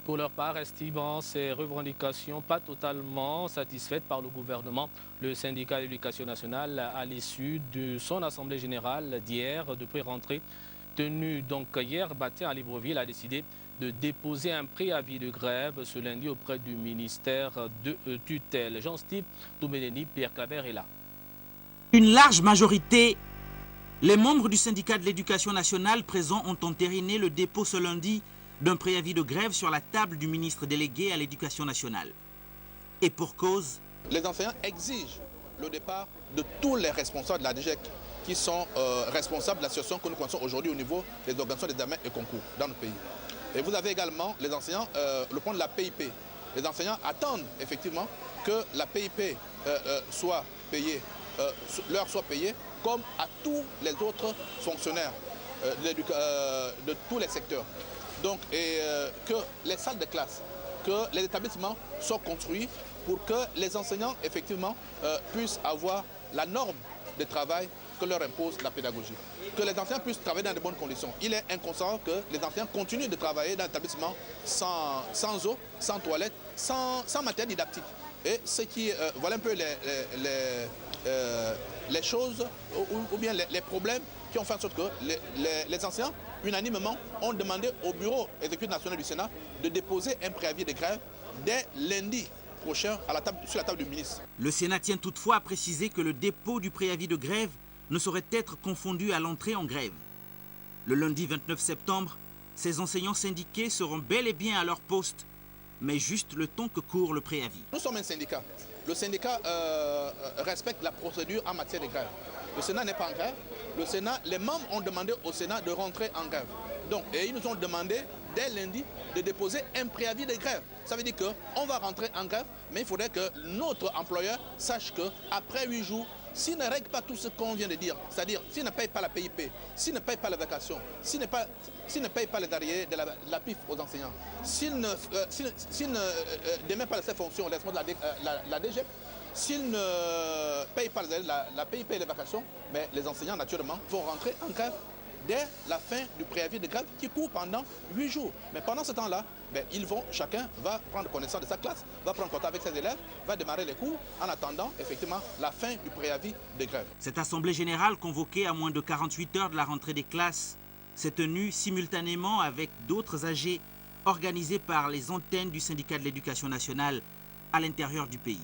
Pour leur part, estimant ces revendications pas totalement satisfaites par le gouvernement, le syndicat de l'éducation nationale, à l'issue de son assemblée générale d'hier de pré-rentrée, tenue donc hier matin à Libreville, a décidé de déposer un préavis de grève ce lundi auprès du ministère de tutelle. Jean-Steve Toumédeni, Pierre Claver est là. Une large majorité, les membres du syndicat de l'éducation nationale présents ont entériné le dépôt ce lundi d'un préavis de grève sur la table du ministre délégué à l'éducation nationale. Et pour cause, les enseignants exigent le départ de tous les responsables de la DGEC qui sont responsables de la situation que nous connaissons aujourd'hui au niveau des organisations d'examen et concours dans le pays. Et vous avez également les enseignants, le point de la PIP. Les enseignants attendent effectivement que la PIP soit payée, leur soit payée comme à tous les autres fonctionnaires de tous les secteurs. Donc, que les salles de classe, que les établissements soient construits pour que les enseignants, effectivement, puissent avoir la norme de travail que leur impose la pédagogie. Que les enseignants puissent travailler dans de bonnes conditions. Il est inconcevable que les enseignants continuent de travailler dans l'établissement sans eau, sans toilette, sans matériel didactique. Et ce qui, voilà un peu les choses ou bien les problèmes qui ont fait en sorte que les enseignants, unanimement, ont demandé au bureau exécutif national du Sénat de déposer un préavis de grève dès lundi prochain sur la table du ministre. Le Sénat tient toutefois à préciser que le dépôt du préavis de grève ne saurait être confondu à l'entrée en grève. Le lundi 29 septembre, ces enseignants syndiqués seront bel et bien à leur poste, mais juste le temps que court le préavis. Nous sommes un syndicat. Le syndicat respecte la procédure en matière de grève. Le Sénat n'est pas en grève. Les membres ont demandé au Sénat de rentrer en grève. Donc, et ils nous ont demandé dès lundi de déposer un préavis de grève. Ça veut dire qu'on va rentrer en grève, mais il faudrait que notre employeur sache qu'après 8 jours, s'il ne règle pas tout ce qu'on vient de dire, c'est-à-dire s'il ne paye pas la PIP, s'il ne paye pas les vacations, s'il ne paye pas les arriérés de la PIF aux enseignants, s'il ne démet pas ses fonctions aux responsables de la DG, s'il ne paye pas la PIP et les vacations, mais les enseignants naturellement vont rentrer en grève dès la fin du préavis de grève qui court pendant 8 jours. Mais pendant ce temps-là, chacun va prendre connaissance de sa classe, va prendre contact avec ses élèves, va démarrer les cours en attendant effectivement la fin du préavis de grève. Cette assemblée générale convoquée à moins de 48 heures de la rentrée des classes s'est tenue simultanément avec d'autres AG organisées par les antennes du syndicat de l'éducation nationale à l'intérieur du pays.